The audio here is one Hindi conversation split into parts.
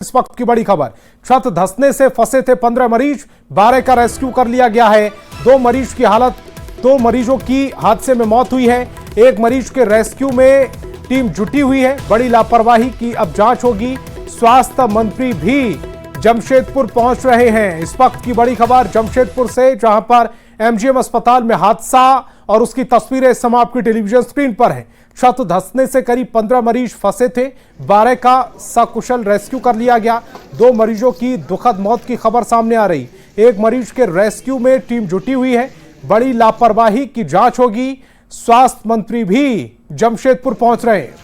इस वक्त की बड़ी खबर, छत धंसने से फंसे थे 15 मरीज, 12 का रेस्क्यू कर लिया गया है। दो मरीजों की हादसे में मौत हुई है। एक मरीज के रेस्क्यू में टीम जुटी हुई है। बड़ी लापरवाही की अब जांच होगी। स्वास्थ्य मंत्री भी जमशेदपुर पहुंच रहे हैं। इस वक्त की बड़ी खबर जमशेदपुर से, जहां पर एमजीएम अस्पताल में हादसा और उसकी तस्वीरें इस समय आपकी टेलीविजन स्क्रीन पर है। छत धंसने से करीब 15 मरीज फंसे थे, 12 का सकुशल रेस्क्यू कर लिया गया। दो मरीजों की दुखद मौत की खबर सामने आ रही। एक मरीज के रेस्क्यू में टीम जुटी हुई है। बड़ी लापरवाही की जांच होगी। स्वास्थ्य मंत्री भी जमशेदपुर पहुंच रहे हैं।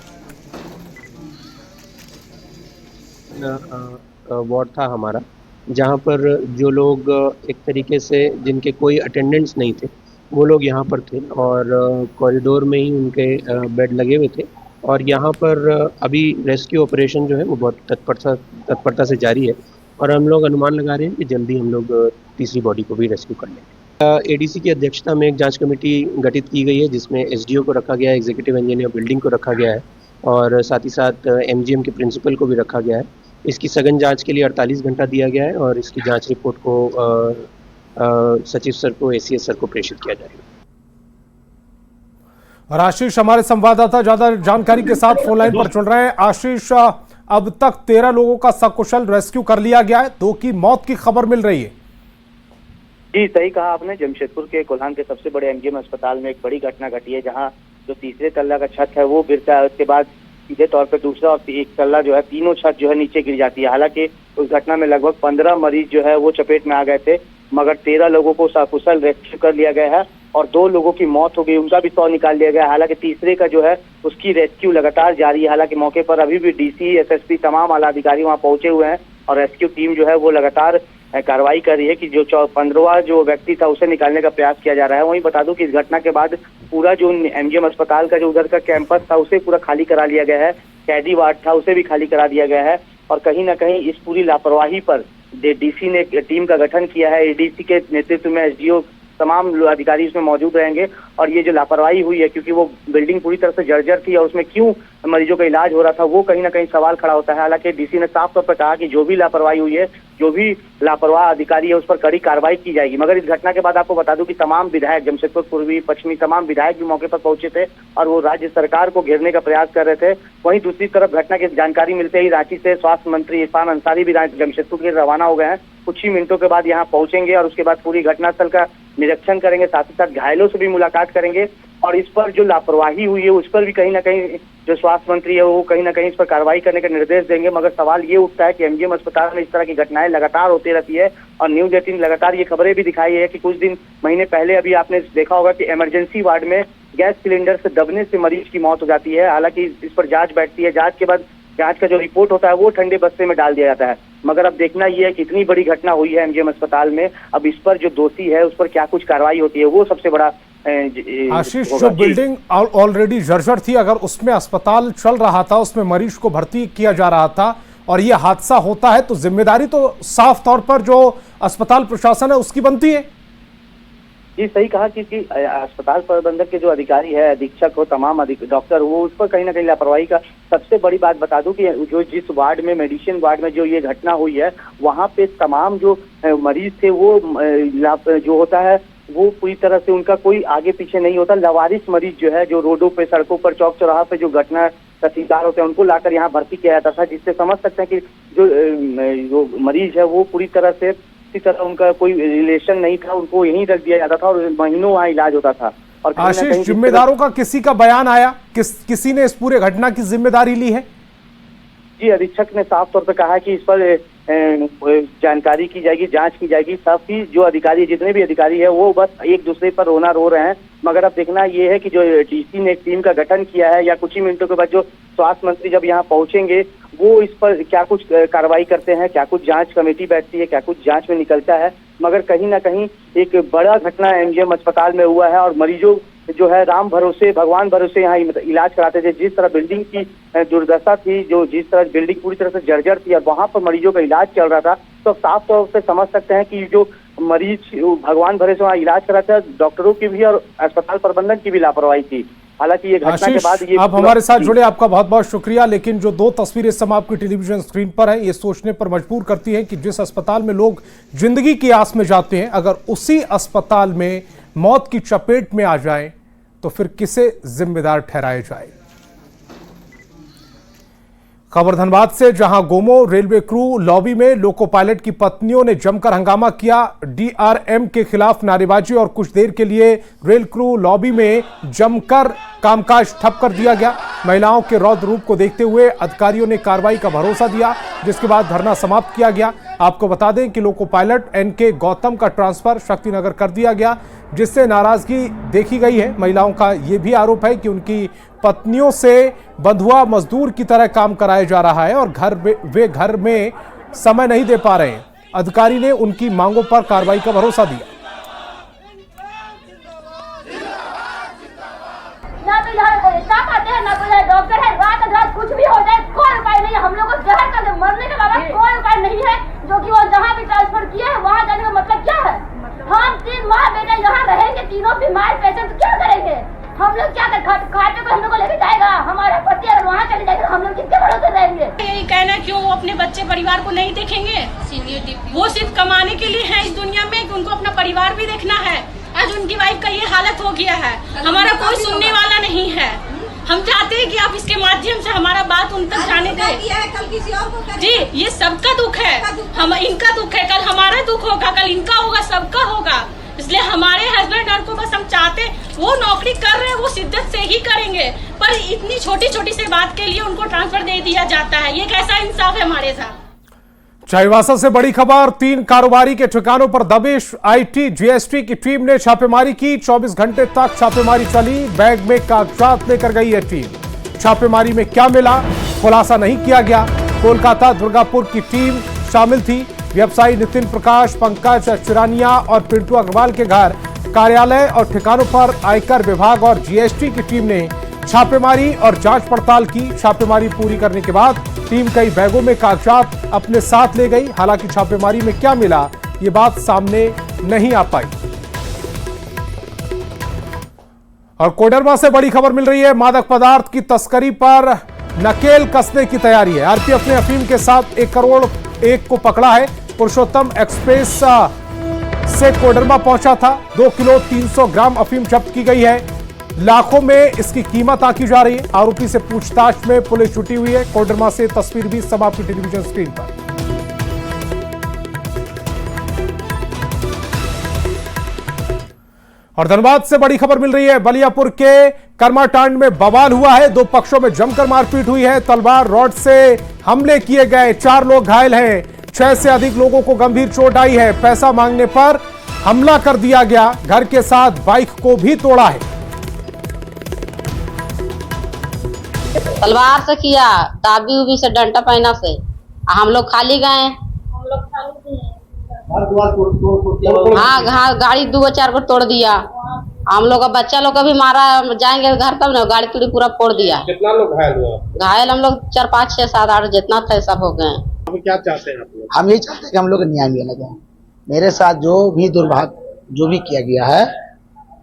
वार्ड था हमारा, जहां पर जो लोग एक तरीके से जिनके कोई अटेंडेंट्स नहीं थे वो लोग यहाँ पर थे और कॉरिडोर में ही उनके बेड लगे हुए थे। और यहाँ पर अभी रेस्क्यू ऑपरेशन जो है वो बहुत तत्परता से जारी है और हम लोग अनुमान लगा रहे हैं कि जल्दी हम लोग तीसरी बॉडी को भी रेस्क्यू कर लेंगे। एडीसी की अध्यक्षता में एक जांच कमेटी गठित की गई है, जिसमें एसडीओ को रखा गया है, एग्जीक्यूटिव इंजीनियर बिल्डिंग को रखा गया है और साथ ही साथ एमजीएम के प्रिंसिपल को भी रखा गया है। इसकी सघन जांच के लिए 48 घंटा दिया गया है और इसकी जांच रिपोर्ट को सचिव सर को, एसीएस सर को प्रेषित किया जाएगा। और आशीष हमारे संवाददाता ज्यादा जानकारी के साथ फोन लाइन पर जुड़ रहे हैं। आशीष, अब तक 13 लोगों का सकुशल रेस्क्यू कर लिया गया है, 2 की मौत की खबर मिल रही है। जी सही कहा आपने। जमशेदपुर के कोल्हान के सबसे बड़े एमजीएम अस्पताल में एक बड़ी घटना घटी है, जहां जो तीसरे तल्ला का छत है वो गिरता है। उसके बाद सीधे तौर पर दूसरा और एक तल्ला जो है, तीनों छत जो है नीचे गिर जाती है। हालांकि उस घटना में लगभग 15 मरीज जो है वो चपेट में आ गए थे, मगर 13 लोगों को सकुशल रेस्क्यू कर लिया गया है और 2 लोगों की मौत हो गई, उनका भी शव निकाल लिया गया। हालांकि तीसरे का जो है उसकी रेस्क्यू लगातार जारी है। हालांकि मौके पर अभी भी डीसी, एसएसपी, तमाम आला अधिकारी वहां पहुंचे हुए हैं और रेस्क्यू टीम जो है वो लगातार कार्रवाई कर रही है कि जो 15वां जो व्यक्ति था उसे निकालने का प्रयास किया जा रहा है। वहीं बता दूं कि इस घटना के बाद पूरा जो एमजीएम अस्पताल का जो उधर का कैंपस था उसे पूरा खाली करा लिया गया है। कैदी वार्ड था उसे भी खाली करा दिया गया है और कहीं ना कहीं इस पूरी लापरवाही पर डीसी ने टीम का गठन किया है। एडीसी के नेतृत्व में एसडीओ, तमाम अधिकारी इसमें मौजूद रहेंगे और ये जो लापरवाही हुई है, क्योंकि वो बिल्डिंग पूरी तरह से जर्जर थी और उसमें क्यों मरीजों का इलाज हो रहा था वो कहीं ना कहीं सवाल खड़ा होता है। हालांकि डीसी ने साफ तौर पर कहा कि जो भी लापरवाही हुई है, जो भी लापरवाह अधिकारी है उस पर कड़ी कार्रवाई की जाएगी। मगर इस घटना के बाद आपको बता दूं कि तमाम विधायक, जमशेदपुर पूर्वी, पश्चिमी, तमाम विधायक भी मौके पर पहुंचे थे और वो राज्य सरकार को घेरने का प्रयास कर रहे थे। वहीं दूसरी तरफ घटना की जानकारी मिलते ही रांची से स्वास्थ्य मंत्री इरफान अंसारी भी जमशेदपुर के रवाना हो गए हैं। कुछ ही मिनटों के बाद यहाँ पहुंचेंगे और उसके बाद पूरी घटनास्थल का निरीक्षण करेंगे, साथ ही साथ घायलों से भी मुलाकात करेंगे और इस पर जो लापरवाही हुई है उस पर भी कहीं ना कहीं जो स्वास्थ्य मंत्री है वो कहीं ना कहीं इस पर कार्रवाई करने का निर्देश देंगे। मगर सवाल ये उठता है कि एमजीएम अस्पताल में इस तरह की घटनाएं लगातार होती रहती है और न्यूज 18 लगातार ये खबरें भी दिखाई है कि कुछ दिन महीने पहले अभी आपने देखा होगा कि इमरजेंसी वार्ड में गैस सिलेंडर से दबने से मरीज की मौत हो जाती है। हालांकि इस पर जांच बैठती है, जांच के बाद जांच का जो रिपोर्ट होता है वो ठंडे बस्ते में डाल दिया जाता है। मगर अब देखना ये है कि इतनी बड़ी घटना हुई है एमजीएम अस्पताल में, अब इस पर जो दोषी है उस पर क्या कुछ कार्रवाई होती है वो सबसे बड़ा आशीष, जो बिल्डिंग ऑलरेडी जर्जर थी, अगर उसमें अस्पताल चल रहा था, उसमें मरीज को भर्ती किया जा रहा था और ये हादसा होता है तो जिम्मेदारी तो साफ तौर पर जो अस्पताल प्रशासन है उसकी बनती है। जी सही कहा कि अस्पताल प्रबंधक के जो अधिकारी है, अधीक्षक हो, तमाम डॉक्टर वो उस पर कहीं ना कहीं लापरवाही का। सबसे बड़ी बात बता दूं कि जो जिस वार्ड में, मेडिसिन वार्ड में जो ये घटना हुई है, वहां पे तमाम जो मरीज थे वो जो होता है वो पूरी तरह से उनका कोई आगे पीछे नहीं होता। लवारिस मरीज जो है, जो रोडों पे, सड़कों पर, चौक चौराहा पे जो घटना का शिकार होते हैं उनको लाकर यहाँ भर्ती किया जाता था, जिससे समझ सकते हैं कि जो मरीज है वो पूरी तरह से उनका कोई रिलेशन नहीं था, उनको यहीं रख दिया जाता था और महीनों वहाँ इलाज होता था। और आशीष, जिम्मेदारों का किसी का बयान आया, किसी ने इस पूरे घटना की जिम्मेदारी ली है? जी, अधीक्षक ने साफ तौर पर कहा कि इस पर जानकारी की जाएगी, जांच की जाएगी। सभी जो अधिकारी, जितने भी अधिकारी है वो बस एक दूसरे पर रोना रो रहे हैं। मगर अब देखना ये है कि जो डीसी ने एक टीम का गठन किया है या कुछ ही मिनटों के बाद जो स्वास्थ्य मंत्री जब यहाँ पहुंचेंगे वो इस पर क्या कुछ कार्रवाई करते हैं, क्या कुछ जांच कमेटी बैठती है, क्या कुछ जांच में निकलता है। मगर कहीं ना कहीं एक बड़ा घटना एमजीएम अस्पताल में हुआ है और मरीजों जो है राम भरोसे, भगवान भरोसे यहाँ इलाज कराते थे। जिस तरह बिल्डिंग की दुर्दशा थी, जो जिस तरह बिल्डिंग पूरी तरह से जर्जर थी और वहां पर मरीजों का इलाज चल रहा था, तो साफ तौर से समझ सकते हैं कि जो मरीज भगवान भरोसे वहाँ इलाज कराते हैं, डॉक्टरों की भी और अस्पताल प्रबंधन की भी लापरवाही थी। हालांकि ये घटना के बाद ये आप हमारे साथ जुड़े, आपका बहुत बहुत शुक्रिया। लेकिन जो दो तस्वीरें इस समय आपकी टेलीविजन स्क्रीन पर है, ये सोचने पर मजबूर करती है कि जिस अस्पताल में लोग जिंदगी की आस में जाते हैं, अगर उसी अस्पताल में मौत की चपेट में आ जाए तो फिर किसे जिम्मेदार ठहराया जाए। खबर धनबाद से, जहां गोमो रेलवे क्रू लॉबी में लोको पायलट की पत्नियों ने जमकर हंगामा किया। डीआरएम के खिलाफ नारेबाजी और कुछ देर के लिए रेल क्रू लॉबी में जमकर कामकाज ठप कर दिया गया। महिलाओं के रौद्र रूप को देखते हुए अधिकारियों ने कार्रवाई का भरोसा दिया, जिसके बाद धरना समाप्त किया गया। आपको बता दें कि लोको पायलट एनके गौतम का ट्रांसफर शक्तिनगर कर दिया गया, जिससे नाराजगी देखी गई है। महिलाओं का यह भी आरोप है कि उनकी पत्नियों से बंधुआ मजदूर की तरह काम कराया जा रहा है और वे घर में समय नहीं दे पा रहे हैं। अधिकारी ने उनकी मांगों पर कार्रवाई का भरोसा दिया। ना तो यहाँ स्टाफ आते हैं, ना कोई डॉक्टर है। रात कुछ भी हो जाए कोई उपाय नहीं है। हम लोग को जहर का मरने के बाद कोई उपाय नहीं है, जो कि वो जहाँ भी ट्रांसफर किए हैं वहाँ जाने का मतलब क्या है। हम 3 माह बेटा यहाँ रहेंगे, तीनों बीमार पेशेंट, क्या करेंगे हम लोग? क्या खाटे को हम लोग को लेके जाएगा? हमारा पति अगर वहाँ चले जाएगा हम लोग किसके भरोसे रहेंगे? यही कहना, क्यों वो अपने बच्चे परिवार को नहीं देखेंगे? वो सिर्फ कमाने के लिए है इस दुनिया में, कि उनको अपना परिवार भी देखना है। आज उनकी वाइफ का ये हालत हो गया है, हमारा कोई सुनने वाला नहीं है। हम चाहते हैं कि आप इसके माध्यम से हमारा बात उन तक जाने दें। जी, ये सबका दुख है, हम इनका दुख है, कल हमारा दुख होगा, कल इनका होगा, सबका होगा। इसलिए हमारे हस्बैंड को बस हम चाहते, वो नौकरी कर रहे हैं, वो शिद्दत से ही करेंगे, पर इतनी छोटी छोटी सी बात के लिए उनको ट्रांसफर दे दिया जाता है। ये कैसा इंसाफ है हमारे साथ? चाईबासा से बड़ी खबर, 3 कारोबारी के ठिकानों पर दबिश। आईटी जीएसटी की टीम ने छापेमारी की। 24 घंटे तक छापेमारी चली। बैग में कागजात लेकर गई है टीम। छापेमारी में क्या मिला, खुलासा नहीं किया गया। कोलकाता दुर्गापुर की टीम शामिल थी। व्यवसायी नितिन प्रकाश, पंकज चिरानिया और पिंटू अग्रवाल के घर, कार्यालय और ठिकानों पर आयकर विभाग और जीएसटी की टीम ने छापेमारी और जांच पड़ताल की। छापेमारी पूरी करने के बाद टीम कई बैगों में कागजात अपने साथ ले गई। हालांकि छापेमारी में क्या मिला, ये बात सामने नहीं आ पाई। और कोडरमा से बड़ी खबर मिल रही है। मादक पदार्थ की तस्करी पर नकेल कसने की तैयारी है। आरपीएफ ने अफीम के साथ 1 करोड़ 1 को पकड़ा है। पुरुषोत्तम एक्सप्रेस से कोडरमा पहुंचा था। 2 किलो 300 ग्राम अफीम जब्त की गई है। लाखों में इसकी कीमत आंकी जा रही है। आरोपी से पूछताछ में पुलिस जुटी हुई है। कोडरमा से तस्वीर भी सब आपकी टेलीविजन स्क्रीन पर। और धनबाद से बड़ी खबर मिल रही है। बलियापुर के कर्माटांड में बवाल हुआ है। 2 पक्षों में जमकर मारपीट हुई है। तलवार रॉड से हमले किए गए। 4 लोग घायल हैं। 6 से अधिक लोगों को गंभीर चोट आई है। पैसा मांगने पर हमला कर दिया गया। घर के साथ बाइक को भी तोड़ा है। तलवार से किया, दाबी उबी से, डंडा पहना से। हम लोग खाली गए। हाँ, गाड़ी 2-4 को तोड़ दिया। हम लोग का बच्चा लोग का भी मारा। जाएंगे घर तब ना, गाड़ी तोड़ी पूरा फोड़ दिया। कितना लोग घायल हुआ? घायल हम लोग 4, 5, 6, 7, 8 जितना था सब हो गए। अब क्या चाहते हैं आप लोग? हम यही चाहते हैं कि हम लोग न्याय मिलना चाहिए। मेरे साथ जो भी दुर्भाग्य जो भी किया गया है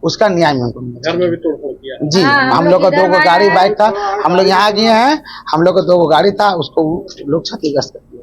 उसका न्याय हमको मिलना चाहिए। घर में भी तोड़फोड़ किया जी। हम लोग का 2 गो गाड़ी बाइक था। हम लोग यहाँ गए हैं। हम लोग का 2 गो गाड़ी था, उसको लोग क्षतिग्रस्त कर दिया।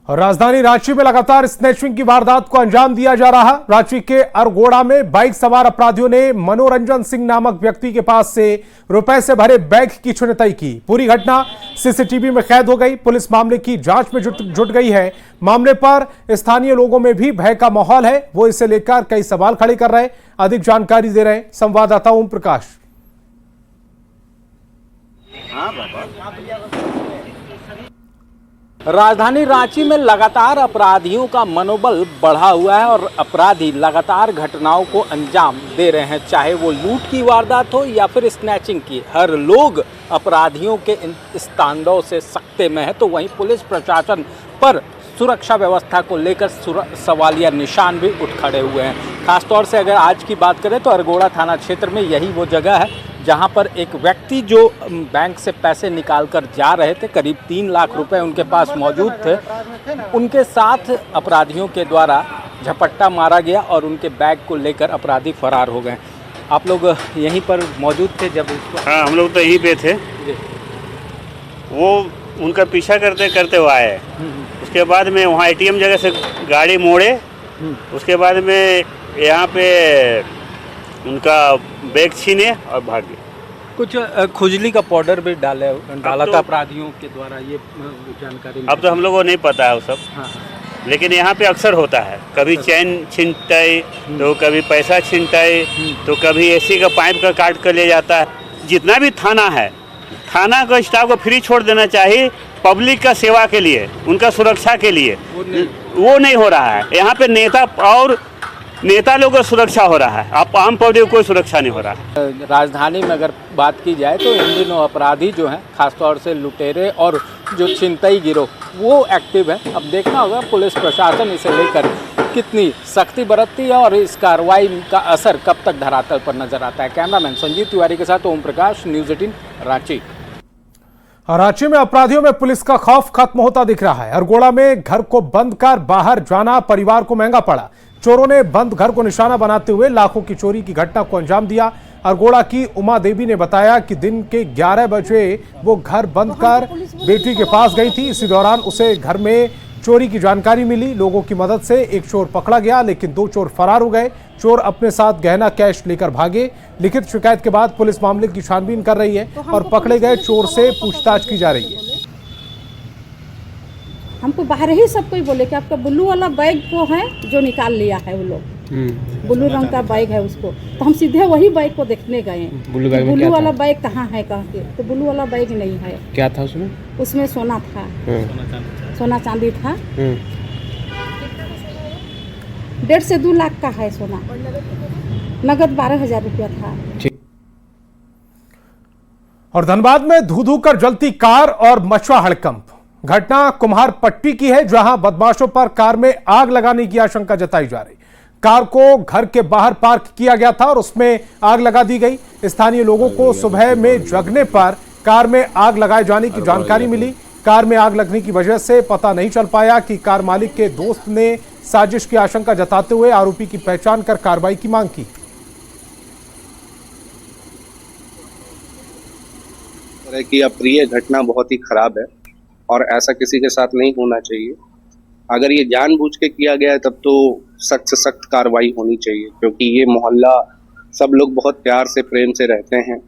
और राजधानी रांची में लगातार स्नैचिंग की वारदात को अंजाम दिया जा रहा। रांची के अरगोड़ा में बाइक सवार अपराधियों ने मनोरंजन सिंह नामक व्यक्ति के पास से रुपए से भरे बैग की छिनतई की। पूरी घटना सीसीटीवी में कैद हो गई। पुलिस मामले की जांच में जुट गई है। मामले पर स्थानीय लोगों में भी भय का माहौल है। वो इसे लेकर कई सवाल खड़े कर रहे हैं। अधिक जानकारी दे रहे हैं संवाददाता ओम प्रकाश। राजधानी रांची में लगातार अपराधियों का मनोबल बढ़ा हुआ है और अपराधी लगातार घटनाओं को अंजाम दे रहे हैं, चाहे वो लूट की वारदात हो या फिर स्नैचिंग की। हर लोग अपराधियों के इस तांडव से सकते में है, तो वहीं पुलिस प्रशासन पर सुरक्षा व्यवस्था को लेकर सवालिया निशान भी उठ खड़े हुए हैं। खासतौर से अगर आज की बात करें तो अरगोड़ा थाना क्षेत्र में यही वो जगह है जहां पर एक व्यक्ति जो बैंक से पैसे निकाल कर जा रहे थे, करीब 3 लाख रुपए उनके पास मौजूद थे, उनके साथ अपराधियों के द्वारा झपट्टा मारा गया और उनके बैग को लेकर अपराधी फरार हो गए। आप लोग यहीं पर मौजूद थे जब इसको? हाँ, हम लोग तो यहीं पे थे। वो उनका पीछा करते करते हुआ आए। उसके बाद में वहाँ ATM जगह से गाड़ी मोड़े। उसके बाद में यहाँ पे उनका बैग छीने और भागे। कुछ खुजली का पाउडर भी डाला था अपराधियों के द्वारा, ये जानकारी अब तो हम लोगों को नहीं पता है वो सब। हाँ। लेकिन यहाँ पे अक्सर होता है, कभी चैन छीनता है तो कभी पैसा छीनता है तो कभी AC का पाइप का काट कर ले जाता है। जितना भी थाना है, थाना का स्टाफ को फ्री छोड़ देना चाहिए पब्लिक का सेवा के लिए, उनका सुरक्षा के लिए। वो नहीं हो रहा है। यहाँ पे नेता लोगों का सुरक्षा हो रहा है, आप आम पब्लिक को कोई सुरक्षा नहीं हो रहा है। राजधानी में अगर बात की जाए तो इन दिनों अपराधी जो हैं, खासतौर से लुटेरे और जो छिनतई गिरोह, वो एक्टिव है। अब देखना होगा पुलिस प्रशासन इसे लेकर कितनी सख्ती बरतती है और इस कार्रवाई का असर कब तक धरातल पर नजर आता है। कैमरामैन संजीव तिवारी के साथ ओम प्रकाश, न्यूज़ 18 रांची। रांची में अपराधियों में पुलिस का खौफ खत्म होता दिख रहा है। अरगोड़ा में घर को बंद कर बाहर जाना परिवार को महंगा पड़ा। चोरों ने बंद घर को निशाना बनाते हुए लाखों की चोरी की घटना को अंजाम दिया। अरगोड़ा की उमा देवी ने बताया कि दिन के 11 बजे वो घर बंद कर बेटी के पास गई थी। इसी दौरान उसे घर में चोरी की जानकारी मिली। लोगों की मदद से एक चोर पकड़ा गया, लेकिन 2 चोर फरार हो गए। चोर अपने साथ गहना कैश लेकर भागे। लिखित शिकायत के बाद पुलिस मामले की छानबीन कर रही है और पकड़े गए चोर से पूछताछ की जा रही है। हमको बाहर ही सब कोई बोले कि आपका ब्लू वाला बैग को है जो निकाल लिया है वो लोग, ब्लू रंग का बैग है उसको। तो हम सीधे वही बैग को देखने गए। ब्लू वाला बैग कहाँ है कह के, तो ब्लू वाला बैग नहीं है। क्या था उसमें? उसमें सोना था, सोना चांदी था। 1.5 से 2 लाख का है सोना। नगद 12,000 रुपया था। और धनबाद में धू धू कर जलती कार और मचुआ हड़कंप। घटना कुम्हार पट्टी की है, जहां बदमाशों पर कार में आग लगाने की आशंका जताई जा रही। कार को घर के बाहर पार्क किया गया था और उसमें आग लगा दी गई। स्थानीय लोगों को सुबह में जगने पर कार में आग लगाए जाने की जानकारी मिली। कार में आग लगने की वजह से पता नहीं चल पाया कि कार मालिक के दोस्त ने साजिश की आशंका जताते हुए आरोपी की पहचान कर कार्रवाई की मांग की। तरह की अप्रिय घटना बहुत ही खराब है और ऐसा किसी के साथ नहीं होना चाहिए। अगर ये जानबूझ के किया गया है तब तो सख्त से सख्त कार्रवाई होनी चाहिए, क्योंकि ये मोहल्ला सब लोग बहुत प्यार से प्रेम से रहते हैं,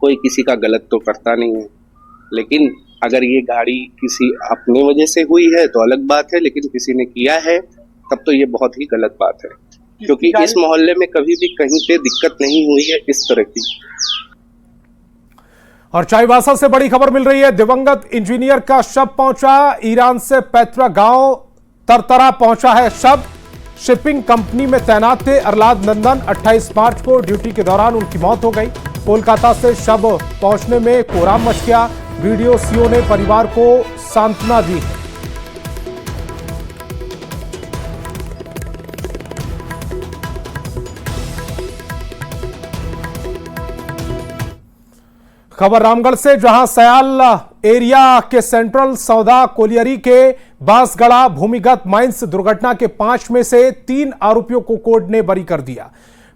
कोई किसी का गलत तो करता नहीं है। लेकिन अगर ये गाड़ी किसी अपने वजह से हुई है तो अलग बात है, लेकिन किसी ने किया है तब तो ये बहुत ही गलत बात है, क्योंकि इस मोहल्ले में कभी भी कहीं पे दिक्कत नहीं हुई है इस तरह की। और चाईबासा से बड़ी खबर मिल रही है। दिवंगत इंजीनियर का शव पहुंचा। ईरान से पैतरा गांव तरतरा पहुंचा है शव। शिपिंग कंपनी में तैनात थे अरलाद नंदन। 28 मार्च को ड्यूटी के दौरान उनकी मौत हो गई। कोलकाता से शव पहुंचने में कोहराम मच गया। वीडियो सीओ ने परिवार को सांत्वना दी। खबर रामगढ़ से, जहां सयाल एरिया के सेंट्रल सौदा कोलियरी के बांसगढ़ा भूमिगत माइंस दुर्घटना के 5 में से 3 आरोपियों को कोर्ट ने बरी कर दिया।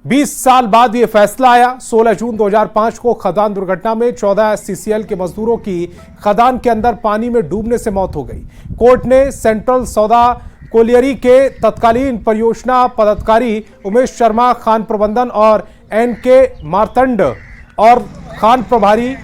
20 साल बाद यह फैसला आया। 16 जून 2005 को खदान दुर्घटना में 14 SCCL के मजदूरों की खदान के अंदर पानी में डूबने से मौत हो गई। कोर्ट ने सेंट्रल सौदा कोलियरी के तत्कालीन परियोजना पदाधिकारी उमेश शर्मा, खान प्रबंधन और NK मार्तंड और खान प्रभारी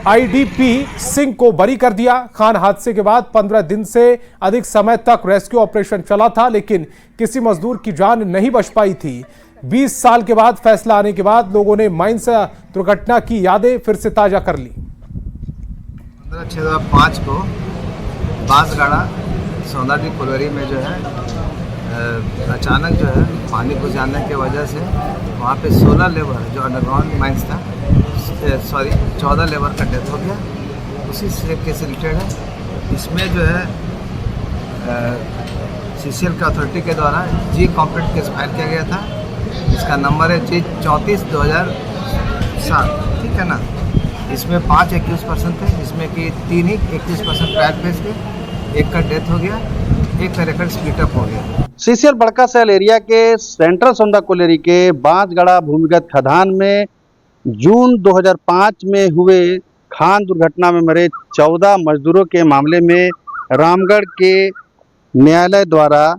IDP सिंह को बरी कर दिया। खान हादसे के बाद 15 दिन से अधिक समय तक रेस्क्यू ऑपरेशन चला था, लेकिन किसी मजदूर की जान नहीं बच पाई थी। 20 साल के बाद फैसला आने के बाद लोगों ने माइंस दुर्घटना की यादें फिर से ताजा कर ली। 15/6/2005 को बांसगाड़ा सौदाडी कोलरी में जो है अचानक जो है पानी घुस जाने की वजह से वहाँ पे 16 लेबर जो अंडरग्राउंड माइंस था, 14 लेबर का डेथ हो गया। उसी से केस रिलेटेड है। इसमें जो है CCL का अथॉरिटी के द्वारा जी कॉम्प्लेट केस फाइल किया गया था, जिसका नंबर है G34/2007, ठीक है ना। इसमें 5 एक्यूज पर्सन थे, जिसमें कि 3 ही 21% ट्रायल फेज थे, एक का डेथ हो गया। एक तरह स्प्लिट अप हो गया। सीसीएल बड़का सेल एरिया के सेंट्रल सौंदा कोलेरी के बांसगढ़ा भूमिगत खदान में जून 2005 में हुए खान दुर्घटना में मरे 14 मजदूरों के मामले में रामगढ़ के न्यायालय द्वारा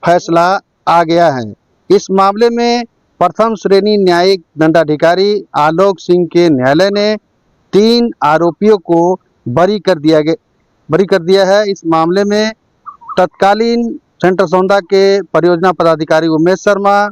फैसला आ गया है। इस मामले में प्रथम श्रेणी न्यायिक दंडाधिकारी आलोक सिंह के न्यायालय ने 3 आरोपियों को बरी कर दिया है। इस मामले में तत्कालीन सेंट्रल सौंदा के परियोजना पदाधिकारी उमेश शर्मा,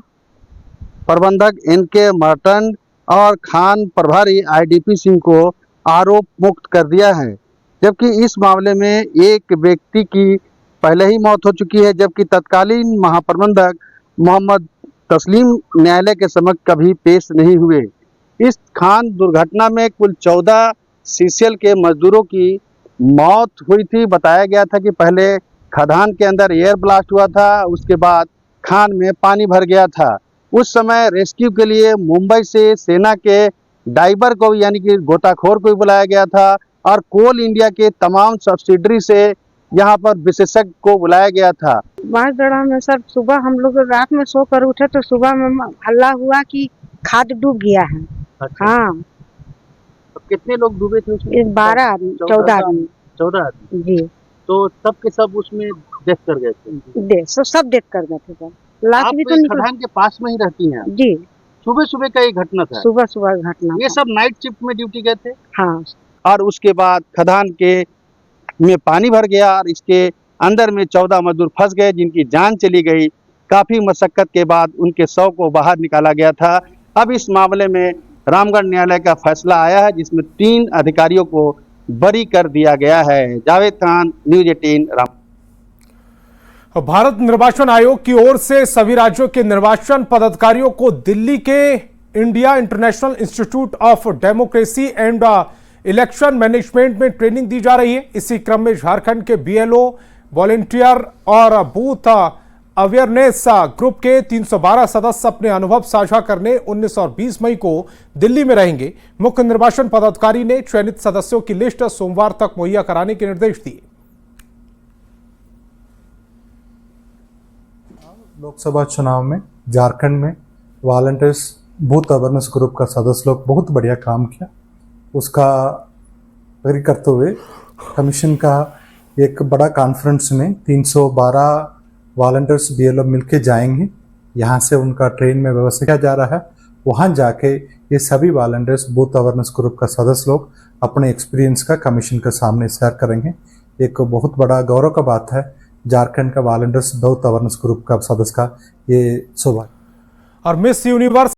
प्रबंधक एनके मर्टन और खान प्रभारी आईडीपी सिंह को आरोप मुक्त कर दिया है। जबकि इस मामले में एक व्यक्ति की पहले ही मौत हो चुकी है, जबकि तत्कालीन महाप्रबंधक मोहम्मद तस्लीम न्यायालय के समक्ष कभी पेश नहीं हुए। इस खान दुर्घटना में कुल 14 सीसीएल के मजदूरों की मौत हुई थी। बताया गया था कि पहले खदान के अंदर एयर ब्लास्ट हुआ था, उसके बाद खान में पानी भर गया था। उस समय रेस्क्यू के लिए मुंबई से सेना के डाइवर को यानी कि गोताखोर को भी बुलाया गया था और कोल इंडिया के तमाम सब्सिडरी से यहाँ पर विशेषज्ञ को बुलाया गया था। बांसगढ़ा में सर सुबह हम लोग रात में सो कर उठे तो सुबह में हल्ला हुआ कि खाद डूब गया है। अच्छा। हाँ। तो कितने लोग डूबे थे उसमें? 12 आदमी, 14 आदमी। 14 आदमी जी। तो सब के सब उसमें डेथ कर गए थे? सब डेथ कर गए थे सर। लाश भी तो खदान के पास में ही रहती हैं? जी। सुबह सुबह का ये घटना था? सुबह घटना। ये सब नाइट शिफ्ट में ड्यूटी गए थे? हाँ। और उसके बाद खदान के में पानी भर गया और इसके अंदर में 14 मजदूर फंस गए, जिनकी जान चली गई। काफी मशक्कत के बाद उनके शव को बाहर निकाला गया था। अब इस मामले में रामगढ़ न्यायालय का फैसला आया है, जिसमें 3 अधिकारियों को बरी कर दिया गया है। जावेद खान, न्यूज़ 18 राम। भारत निर्वाचन आयोग की ओर से सभी राज्यों के निर्वाचन पदाधिकारियों को दिल्ली के India international institute of democracy and election management में ट्रेनिंग दी जा रही है। इसी क्रम में झारखंड के बीएलओ, वॉलंटियर और बूथ अवेयरनेस ग्रुप के 312 सदस्य अपने अनुभव साझा करने 19 और 20 मई को दिल्ली में रहेंगे। मुख्य निर्वाचन पदाधिकारी ने चयनित सदस्यों की लिस्ट सोमवार तक मुहैया कराने के निर्देश दिए। लोकसभा चुनाव में झारखंड में वॉलंटियर्स बूथ अवेयरनेस ग्रुप का सदस्य लोग बहुत बढ़िया काम किया। उसका अग्री करते हुए कमीशन का एक बड़ा कॉन्फ्रेंस में 312 वॉलंटियर्स बीएलओ मिलके जाएंगे। यहाँ से उनका ट्रेन में व्यवस्था किया जा रहा है। वहाँ जाके ये सभी वॉलंटियर्स बूथ अवेयरनेस ग्रुप का सदस्य लोग अपने एक्सपीरियंस का कमीशन के सामने शेयर करेंगे। एक बहुत बड़ा गौरव का बात है झारखंड का वॉलंटियर्स बूथ अवेयरनेस ग्रुप का सदस्य का ये सौभाग्य। और मिस यूनिवर्स